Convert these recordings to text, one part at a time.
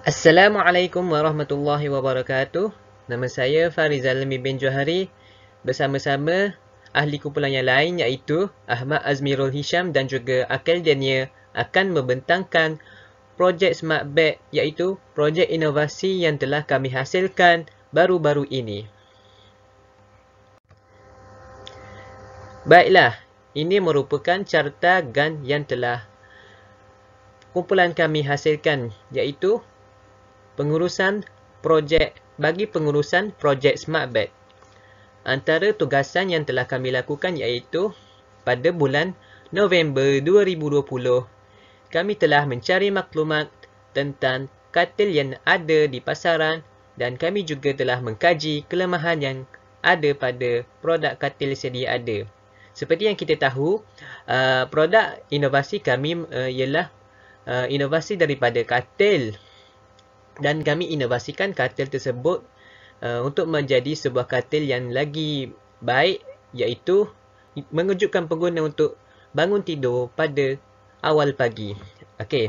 Assalamualaikum warahmatullahi wabarakatuh. Nama saya Farizal Lemih bin Johari bersama-sama ahli kumpulan yang lain iaitu Ahmad Azmirul Hisham dan juga Akil Daniel akan membentangkan projek Smart Bed iaitu projek inovasi yang telah kami hasilkan baru-baru ini. Baiklah, ini merupakan carta GAN yang telah kumpulan kami hasilkan iaitu pengurusan projek Smart Bed. Antara tugasan yang telah kami lakukan iaitu pada bulan November 2020, kami telah mencari maklumat tentang katil yang ada di pasaran dan kami juga telah mengkaji kelemahan yang ada pada produk katil sedia ada. Seperti yang kita tahu, produk inovasi kami ialah inovasi daripada katil. Dan kami inovasikan katil tersebut untuk menjadi sebuah katil yang lagi baik, iaitu mengejutkan pengguna untuk bangun tidur pada awal pagi. Okey.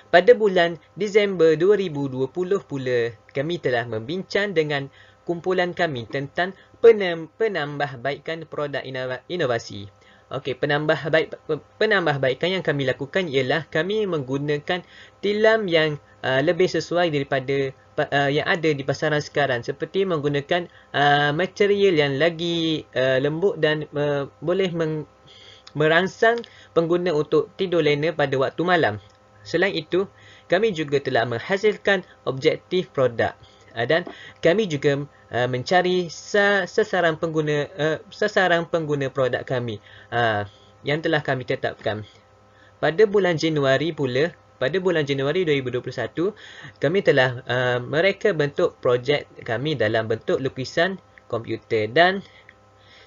Pada bulan Disember 2020 pula, kami telah membincang dengan kumpulan kami tentang penambahbaikan produk inovasi. Okey, penambahbaikan yang kami lakukan ialah kami menggunakan tilam yang lebih sesuai daripada yang ada di pasaran sekarang, seperti menggunakan material yang lagi lembut dan boleh merangsang pengguna untuk tidur lena pada waktu malam. Selain itu, kami juga telah menghasilkan objektif produk dan kami juga mencari sasaran pengguna produk kami yang telah kami tetapkan. Pada bulan Januari 2021, kami telah mereka bentuk projek kami dalam bentuk lukisan komputer, dan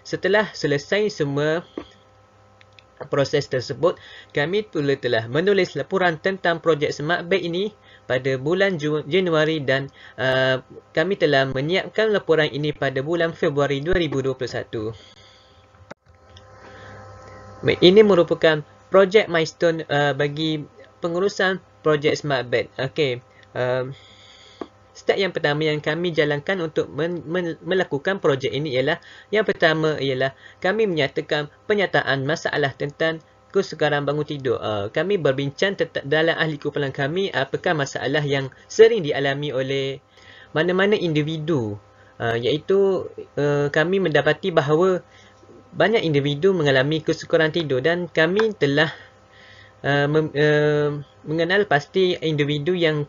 setelah selesai semua proses tersebut, kami pula telah menulis laporan tentang projek Smart Bed ini pada bulan Januari dan kami telah menyiapkan laporan ini pada bulan Februari 2021. Ini merupakan projek milestone bagi pengurusan projek Smart Bed. Okey. Step yang pertama yang kami jalankan untuk melakukan projek ini ialah, yang pertama ialah kami menyatakan penyataan masalah tentang kesukaran bangun tidur. Kami berbincang dalam ahli kumpulan kami apakah masalah yang sering dialami oleh mana-mana individu, iaitu kami mendapati bahawa banyak individu mengalami kesukaran tidur dan kami telah mengenal pasti individu yang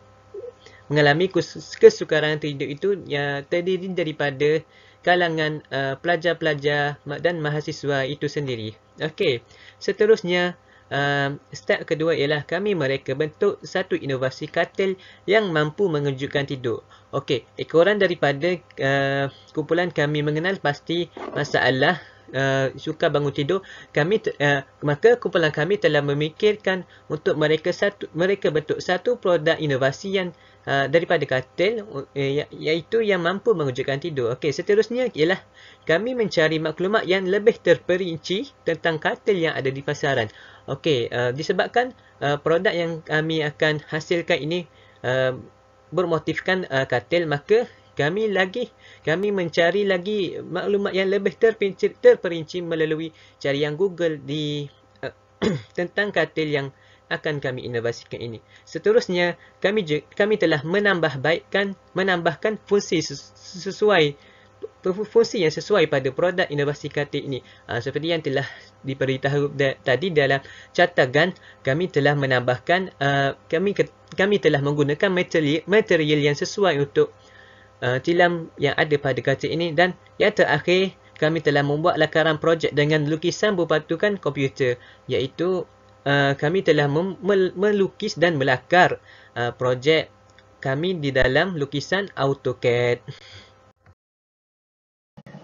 mengalami kesukaran tidur itu yang terdiri daripada kalangan pelajar-pelajar dan mahasiswa itu sendiri. Okey, seterusnya step kedua ialah kami mereka bentuk satu inovasi katil yang mampu mengejutkan tidur. Okey, ekoran daripada kumpulan kami mengenal pasti masalah suka bangun tidur, maka kumpulan kami telah memikirkan untuk mereka bentuk satu produk inovasi yang daripada katil iaitu yang mampu mengejutkan tidur. Okey, seterusnya ialah kami mencari maklumat yang lebih terperinci tentang katil yang ada di pasaran. Okey, disebabkan produk yang kami akan hasilkan ini bermotifkan katil, maka kami mencari lagi maklumat yang lebih terperinci melalui carian Google di tentang katil yang akan kami inovasikan ini. Seterusnya, kami telah menambahkan fungsi yang sesuai pada produk inovasi katil ini. Seperti yang telah diberitahu tadi dalam carta GAN, kami telah menambahkan kami telah menggunakan material yang sesuai untuk tilam yang ada pada katil ini, dan yang terakhir kami telah membuat lakaran projek dengan lukisan berpatukan komputer, iaitu kami telah melukis dan melakar projek kami di dalam lukisan AutoCAD.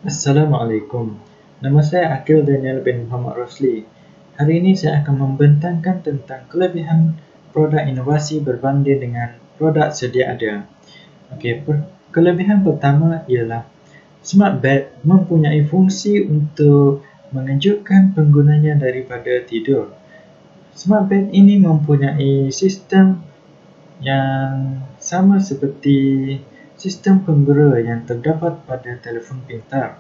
Assalamualaikum. Nama saya Akil Daniel bin Muhammad Rosli. Hari ini saya akan membentangkan tentang kelebihan produk inovasi berbanding dengan produk sedia ada. Okey, kelebihan pertama ialah Smart Bed mempunyai fungsi untuk mengejutkan penggunanya daripada tidur. Smart Bed ini mempunyai sistem yang sama seperti sistem pengguna yang terdapat pada telefon pintar.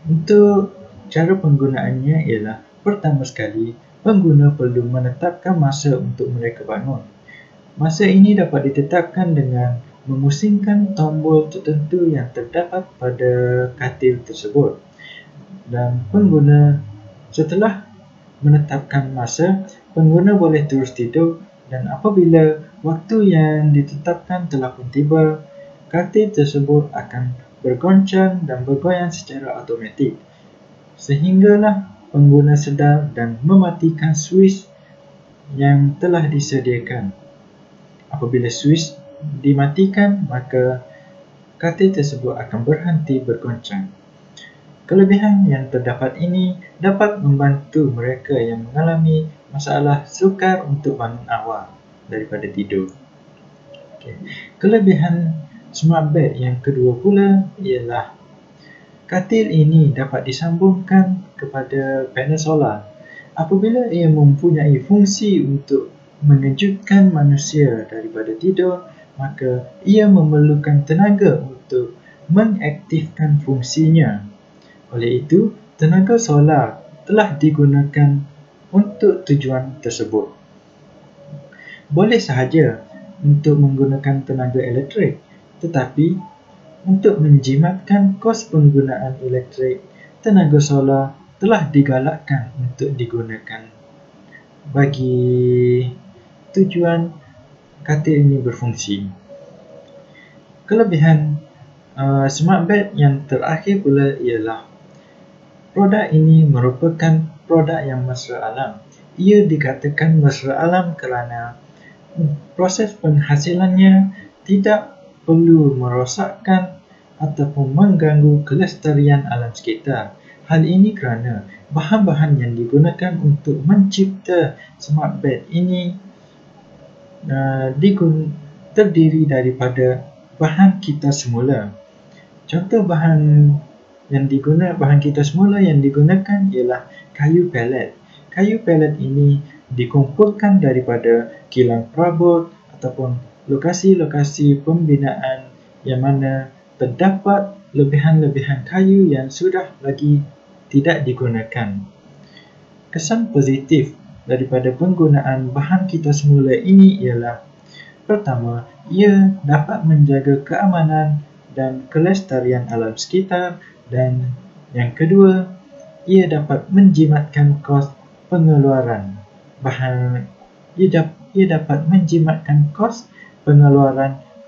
Untuk cara penggunaannya ialah, pertama sekali, pengguna perlu menetapkan masa untuk mereka bangun. Masa ini dapat ditetapkan dengan memusingkan tombol tertentu yang terdapat pada katil tersebut. Dan pengguna setelah menetapkan masa, pengguna boleh terus tidur, dan apabila waktu yang ditetapkan telah pun tiba, katil tersebut akan bergoncang dan bergoyang secara automatik sehinggalah pengguna sedar dan mematikan switch yang telah disediakan. Apabila switch dimatikan, maka katil tersebut akan berhenti bergoncang. Kelebihan yang terdapat ini dapat membantu mereka yang mengalami masalah sukar untuk bangun awal daripada tidur. Kelebihan smart bed yang kedua pula ialah katil ini dapat disambungkan kepada panel solar. Apabila ia mempunyai fungsi untuk mengejutkan manusia daripada tidur, maka ia memerlukan tenaga untuk mengaktifkan fungsinya. Oleh itu, tenaga solar telah digunakan untuk tujuan tersebut. Boleh sahaja untuk menggunakan tenaga elektrik, tetapi untuk menjimatkan kos penggunaan elektrik, tenaga solar telah digalakkan untuk digunakan bagi tujuan katil ini berfungsi. Kelebihan smart bed yang terakhir pula ialah produk ini merupakan produk yang mesra alam. Ia dikatakan mesra alam kerana proses penghasilannya tidak perlu merosakkan ataupun mengganggu kelestarian alam sekitar. Hal ini kerana bahan-bahan yang digunakan untuk mencipta smart bed ini terdiri daripada bahan kita semula. Contoh bahan kita semula yang digunakan ialah kayu pelet. Kayu pelet ini dikumpulkan daripada kilang perabot ataupun lokasi-lokasi pembinaan yang mana terdapat lebihan-lebihan kayu yang sudah lagi tidak digunakan. Kesan positif daripada penggunaan bahan kita semula ini ialah, pertama, ia dapat menjaga keamanan dan kelestarian alam sekitar, dan yang kedua, ia dapat menjimatkan kos pengeluaran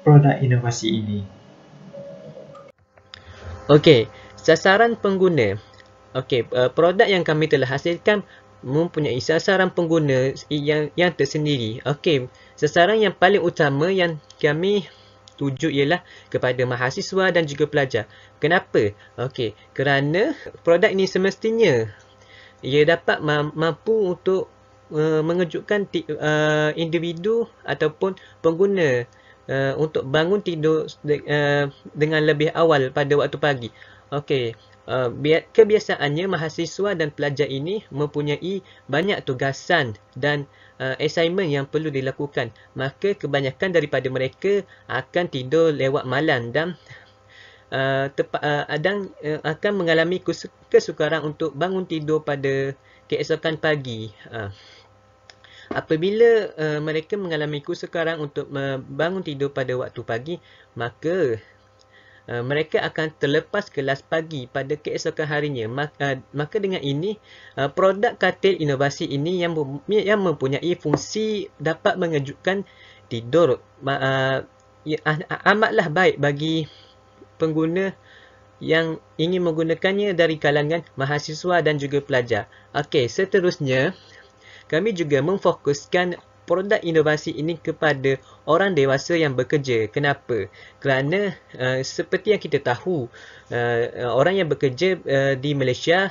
produk inovasi ini. Okey, sasaran pengguna. Produk yang kami telah hasilkan mempunyai sasaran pengguna yang tersendiri. Sasaran yang paling utama yang kami tuju ialah kepada mahasiswa dan juga pelajar. Kenapa? Kerana produk ini semestinya ia dapat mampu untuk mengejutkan individu ataupun pengguna untuk bangun tidur dengan lebih awal pada waktu pagi. Kebiasaannya mahasiswa dan pelajar ini mempunyai banyak tugasan dan assignment yang perlu dilakukan. Maka kebanyakan daripada mereka akan tidur lewat malam dan akan mengalami kesukaran untuk bangun tidur pada keesokan pagi. Apabila mereka mengalami kesukaran untuk bangun tidur pada waktu pagi, maka mereka akan terlepas kelas pagi pada keesokan harinya. Maka dengan ini, produk katil inovasi ini yang mempunyai fungsi dapat mengejutkan tidur amatlah baik bagi pengguna yang ingin menggunakannya dari kalangan mahasiswa dan juga pelajar. Seterusnya, kami juga memfokuskan produk inovasi ini kepada orang dewasa yang bekerja. Kenapa? Kerana seperti yang kita tahu, orang yang bekerja di Malaysia,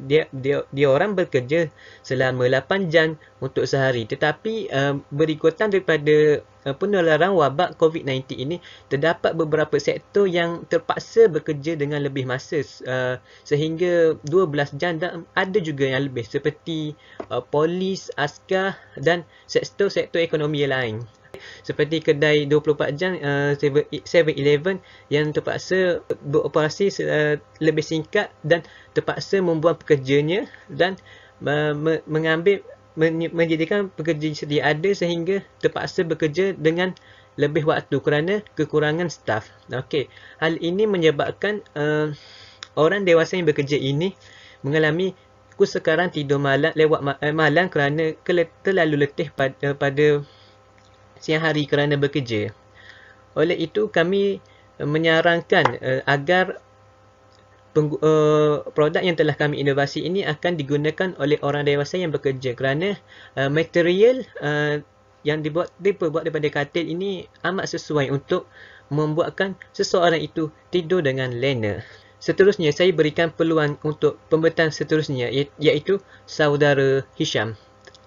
dia orang bekerja selama 8 jam untuk sehari. Tetapi berikutan daripada penularan wabak COVID-19 ini, terdapat beberapa sektor yang terpaksa bekerja dengan lebih masa sehingga 12 jam, dan ada juga yang lebih seperti polis, askar dan sektor-sektor ekonomi yang lain. Seperti kedai 24 jam 7-Eleven yang terpaksa beroperasi lebih singkat dan terpaksa membuang pekerjanya dan menjadikan pekerja sedia ada sehingga terpaksa bekerja dengan lebih waktu kerana kekurangan staf. Okey, hal ini menyebabkan orang dewasa yang bekerja ini mengalami sekarang tidur malam malam kerana terlalu letih pada siang hari kerana bekerja. Oleh itu kami menyarankan agar produk yang telah kami inovasi ini akan digunakan oleh orang dewasa yang bekerja kerana material yang dibuat daripada katil ini amat sesuai untuk membuatkan seseorang itu tidur dengan lena. Seterusnya, saya berikan peluang untuk pembentang seterusnya, iaitu saudara Hisham.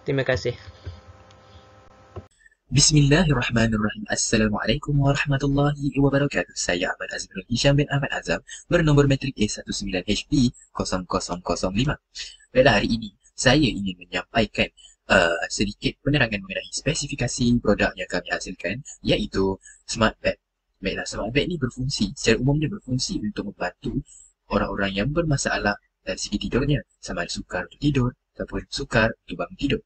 Terima kasih. Bismillahirrahmanirrahim. Assalamualaikum warahmatullahi wabarakatuh. Saya Ahmad Azmi Hisham bin Ahmad Azam bernombor metrik A19HP 0005. Pada hari ini, saya ingin menyampaikan sedikit penerangan mengenai spesifikasi produk yang kami hasilkan, iaitu Smart Bed. Baiklah, Smart Bed ni secara umumnya berfungsi untuk membantu orang-orang yang bermasalah dari segi tidurnya, sama ada sukar untuk tidur ataupun sukar untuk bangun tidur.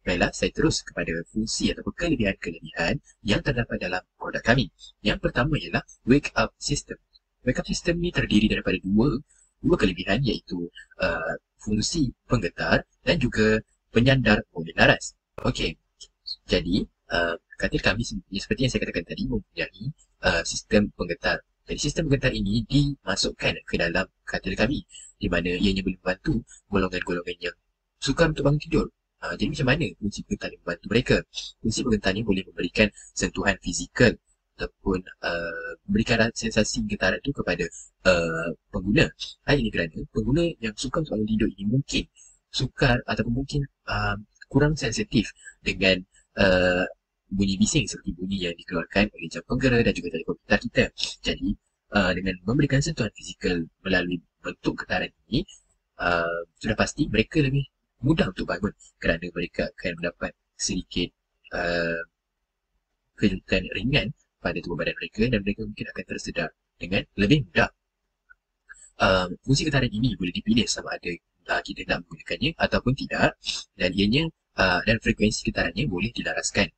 Baiklah, saya terus kepada fungsi ataupun kelebihan-kelebihan yang terdapat dalam produk kami. Yang pertama ialah Wake Up System. Wake Up System ni terdiri daripada dua kelebihan, iaitu fungsi penggetar dan juga penyandar boleh laras. Okey, jadi katil kami seperti yang saya katakan tadi mempunyai sistem penggetar. Jadi sistem penggetar ini dimasukkan ke dalam katil kami, di mana ianya boleh membantu golongan-golongan yang sukar untuk bangun tidur. Jadi macam mana fungsi penggetar ini membantu mereka? Fungsi penggetar ini boleh memberikan sentuhan fizikal ataupun memberikan sensasi getaran itu kepada pengguna. Hal ini kerana pengguna yang sukar untuk bangun tidur ini mungkin sukar ataupun mungkin kurang sensitif dengan bunyi bising seperti bunyi yang dikeluarkan oleh jam penggera dan juga telefon pintar kita. Jadi dengan memberikan sentuhan fizikal melalui bentuk getaran ini, sudah pasti mereka lebih mudah untuk bangun kerana mereka akan mendapat sedikit kejutan ringan pada tubuh badan mereka dan mereka mungkin akan tersedar dengan lebih mudah. Fungsi getaran ini boleh dipilih sama ada kita nak menggunakannya ataupun tidak, dan ianya dan frekuensi getarannya boleh dilaraskan.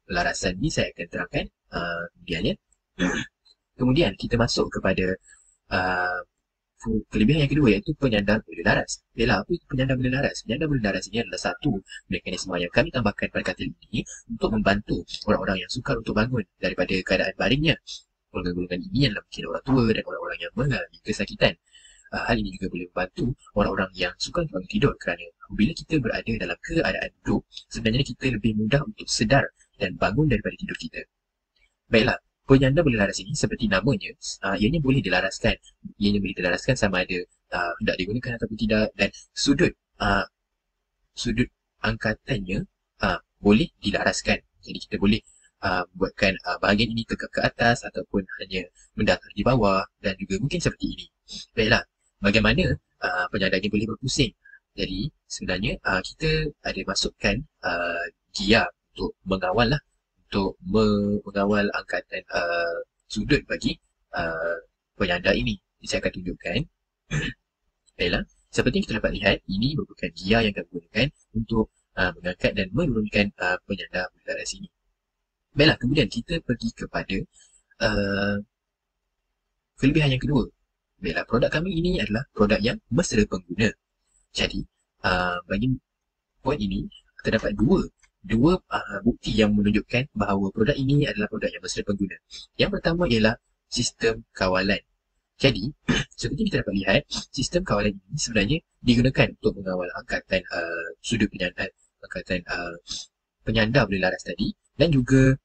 Pelarasan ni saya akan terangkan kemudiannya. Kemudian kita masuk kepada kelebihan yang kedua, iaitu penyandar boleh laras. Yalah, apa itu penyandar boleh laras? Penyandar boleh laras ini adalah satu mekanisme yang kami tambahkan pada katil ini untuk membantu orang-orang yang sukar untuk bangun daripada keadaan baringnya. Golongan-golongan ini adalah mungkin orang tua dan orang-orang yang mengalami kesakitan. Hal ini juga boleh membantu orang-orang yang sukar bangun tidur kerana apabila kita berada dalam keadaan duduk, sebenarnya kita lebih mudah untuk sedar dan bangun daripada tidur kita. Baiklah, penyandar boleh laras ini seperti namanya, ianya boleh dilaraskan. Ianya boleh dilaraskan sama ada hendak digunakan ataupun tidak, dan sudut angkatannya boleh dilaraskan. Jadi kita boleh buatkan bahagian ini ke atas ataupun hanya mendatar di bawah dan juga mungkin seperti ini. Baiklah, bagaimana penyandarnya boleh berpusing? Jadi sebenarnya kita ada masukkan gear untuk mengawal mengawal angkatan sudut bagi penyandar ini. Jadi saya akan tunjukkan. Baiklah, seperti yang kita dapat lihat, ini merupakan gear yang kami gunakan untuk mengangkat dan menurunkan penyandar boleh laras ini. Baiklah, kemudian kita pergi kepada kelebihan yang kedua. Baiklah, produk kami ini adalah produk yang mesra pengguna. Jadi, bagi poin ini, terdapat dua bukti yang menunjukkan bahawa produk ini adalah produk yang mesra pengguna. Yang pertama ialah sistem kawalan. Jadi, seperti kita dapat lihat, sistem kawalan ini sebenarnya digunakan untuk mengawal angkatan sudut penyandar boleh laras tadi dan juga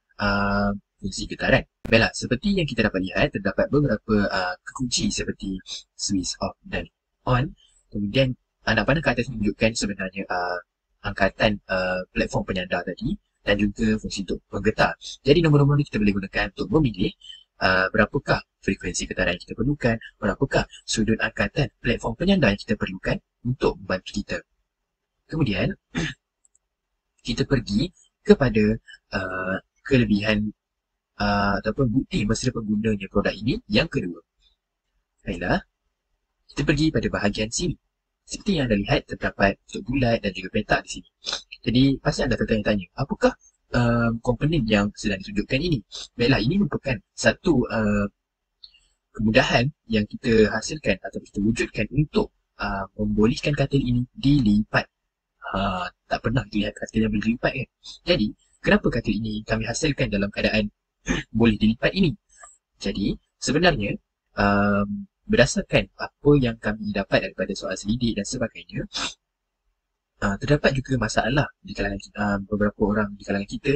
fungsi getaran. Baiklah, seperti yang kita dapat lihat, terdapat beberapa kekunci seperti switch off dan on. Kemudian anak panah ke atas menunjukkan sebenarnya angkatan platform penyandar tadi dan juga fungsi untuk penggetar. Jadi nombor-nombor ini kita boleh gunakan untuk memilih berapakah frekuensi getaran yang kita perlukan, berapakah sudut angkatan platform penyandar yang kita perlukan untuk membantu kita. Kemudian kita pergi kepada kelebihan ataupun bukti mesra penggunanya produk ini. Yang kedua, baiklah, kita pergi pada bahagian sini. Seperti yang anda lihat, terdapat bentuk bulat dan juga petak di sini. Jadi pasti anda tertanya-tanya, apakah komponen yang sedang ditunjukkan ini? Baiklah, ini merupakan satu kemudahan yang kita hasilkan atau kita wujudkan untuk membolehkan katil ini dilipat. Tak pernah kita lihat katil yang boleh dilipat kan? Jadi, kenapa katil ini kami hasilkan dalam keadaan boleh dilipat ini? Jadi, sebenarnya berdasarkan apa yang kami dapat daripada soal selidik dan sebagainya, terdapat juga masalah di kalangan beberapa orang di kalangan kita,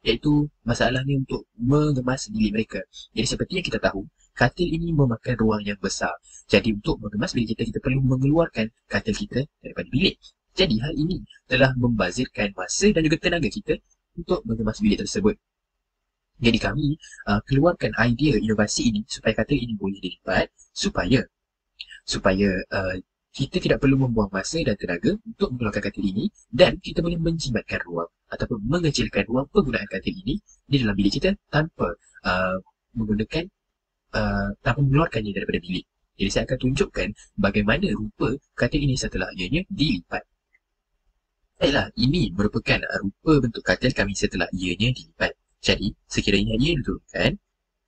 iaitu masalahnya untuk mengemas bilik mereka. Jadi seperti yang kita tahu, katil ini memakan ruang yang besar. Jadi untuk mengemas bilik kita, kita perlu mengeluarkan katil kita daripada bilik. Jadi hal ini telah membazirkan masa dan juga tenaga kita untuk mengemas bilik tersebut. Jadi kami keluarkan idea inovasi ini supaya katil ini boleh dilipat, supaya kita tidak perlu membuang masa dan tenaga untuk mengeluarkan katil ini, dan kita boleh menjimatkan ruang ataupun mengecilkan ruang penggunaan katil ini di dalam bilik kita tanpa mengeluarkannya daripada bilik. Jadi saya akan tunjukkan bagaimana rupa katil ini setelah ianya dilipat. Baiklah, ini merupakan rupa bentuk katil kami setelah ianya dilipat. Jadi sekiranya ia diturunkan,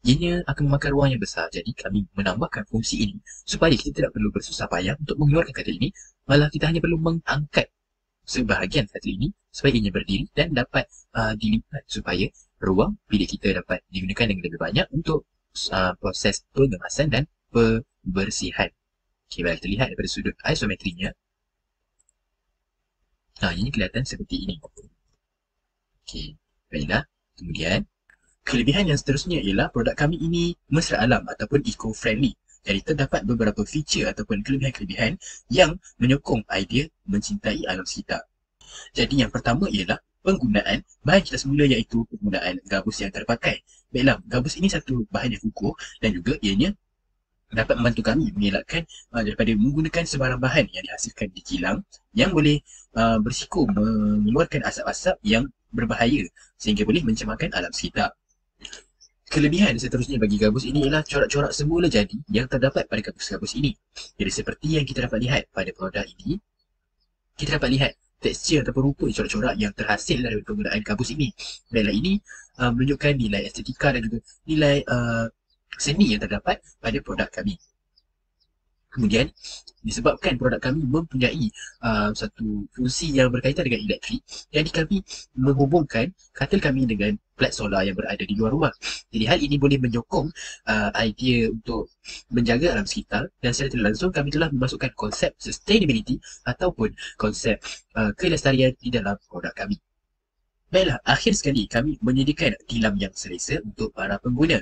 ianya akan memakan ruang yang besar. Jadi kami menambahkan fungsi ini supaya kita tidak perlu bersusah payah untuk mengeluarkan katil ini, malah kita hanya perlu mengangkat sebahagian katil ini supaya ianya berdiri dan dapat dilipat supaya ruang bilik kita dapat digunakan dengan lebih banyak untuk proses pengemasan dan pembersihan. Okey, baik, kita lihat daripada sudut isometrinya. Ini kelihatan seperti ini. Okey, baiklah. Kemudian, kelebihan yang seterusnya ialah produk kami ini mesra alam ataupun eco-friendly. Jadi terdapat beberapa feature ataupun kelebihan-kelebihan yang menyokong idea mencintai alam sekitar. Jadi yang pertama ialah penggunaan bahan kita semula, iaitu penggunaan gabus yang terpakai. Baiklah, gabus ini satu bahan yang kukuh dan juga ianya dapat membantu kami mengelakkan daripada menggunakan sebarang bahan yang dihasilkan di kilang yang boleh berisiko mengeluarkan asap-asap yang berbahaya sehingga boleh mencemarkan alam sekitar. Kelebihan seterusnya bagi gabus ini ialah corak-corak semula jadi yang terdapat pada gabus-gabus ini. Jadi seperti yang kita dapat lihat pada produk ini, kita dapat lihat tekstur ataupun rupa corak-corak yang terhasil dari penggunaan gabus ini. Baiklah, ini menunjukkan nilai estetika dan juga nilai seni yang terdapat pada produk kami. Kemudian, disebabkan produk kami mempunyai satu fungsi yang berkaitan dengan elektrik, jadi kami menghubungkan katil kami dengan plat solar yang berada di luar rumah. Jadi hal ini boleh menyokong idea untuk menjaga alam sekitar, dan secara tidak langsung kami telah memasukkan konsep sustainability ataupun konsep kelestarian di dalam produk kami. Baiklah, akhir sekali kami menyediakan tilam yang selesa untuk para pengguna.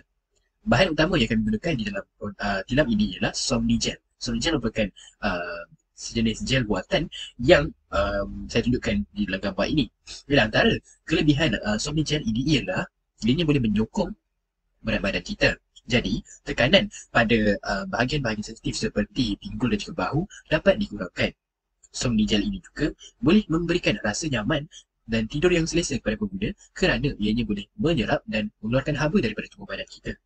Bahan utama yang kami gunakan di dalam tilam ini ialah Somnigel. Somnigel merupakan sejenis gel buatan yang saya tunjukkan di dalam gambar ini. Jadi antara kelebihan Somnigel ini ialah ianya boleh menyokong berat badan kita. Jadi tekanan pada bahagian-bahagian sensitif seperti pinggul dan juga bahu dapat dikurangkan. Somnigel ini juga boleh memberikan rasa nyaman dan tidur yang selesa kepada pengguna kerana ianya boleh menyerap dan mengeluarkan haba daripada tubuh badan kita.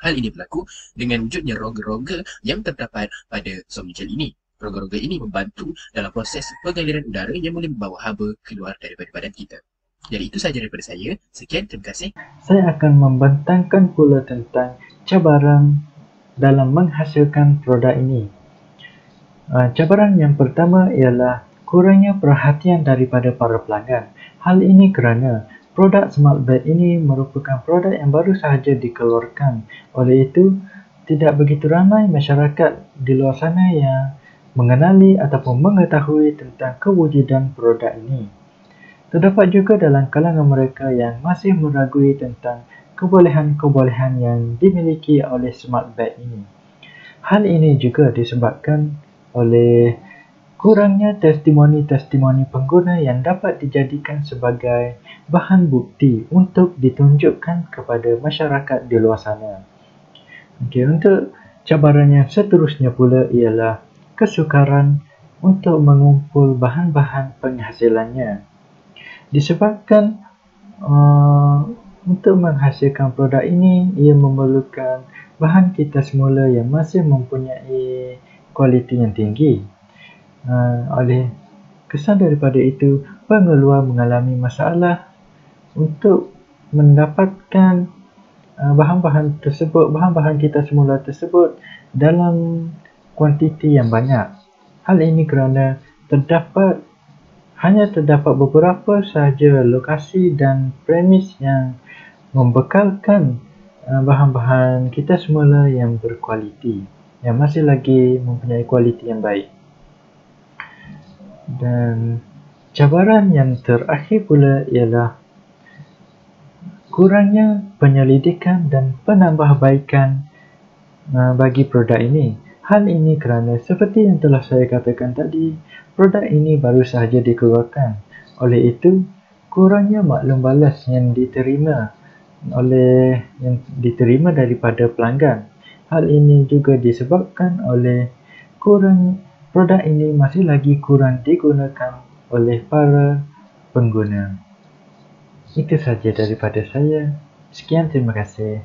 Hal ini berlaku dengan wujudnya rongga-rongga yang terdapat pada Somnigel ini. Rongga-rongga ini membantu dalam proses pengaliran udara yang boleh membawa haba keluar daripada badan kita. Jadi itu sahaja daripada saya. Sekian, terima kasih. Saya akan membentangkan pula tentang cabaran dalam menghasilkan produk ini. Cabaran yang pertama ialah kurangnya perhatian daripada para pelanggan. Hal ini kerana produk Smart Bed ini merupakan produk yang baru sahaja dikeluarkan. Oleh itu, tidak begitu ramai masyarakat di luar sana yang mengenali ataupun mengetahui tentang kewujudan produk ini. Terdapat juga dalam kalangan mereka yang masih meragui tentang kebolehan-kebolehan yang dimiliki oleh Smart Bed ini. Hal ini juga disebabkan oleh kurangnya testimoni-testimoni pengguna yang dapat dijadikan sebagai bahan bukti untuk ditunjukkan kepada masyarakat di luar sana. Okey, untuk cabaran yang seterusnya pula ialah kesukaran untuk mengumpul bahan-bahan penghasilannya. Disebabkan Untuk menghasilkan produk ini, ia memerlukan bahan kita semula yang masih mempunyai kualiti yang tinggi. Oleh kesan daripada itu, pengeluar mengalami masalah untuk mendapatkan bahan-bahan kita semula tersebut dalam kuantiti yang banyak. Hal ini kerana hanya terdapat beberapa sahaja lokasi dan premis yang membekalkan bahan-bahan kita semula yang berkualiti, yang masih lagi mempunyai kualiti yang baik. Dan cabaran yang terakhir pula ialah kurangnya penyelidikan dan penambahbaikan bagi produk ini. Hal ini kerana seperti yang telah saya katakan tadi, produk ini baru sahaja dikeluarkan. Oleh itu, kurangnya maklum balas yang diterima daripada pelanggan. Hal ini juga disebabkan oleh produk ini masih lagi kurang digunakan oleh para pengguna. Itu saja daripada saya. Sekian, terima kasih.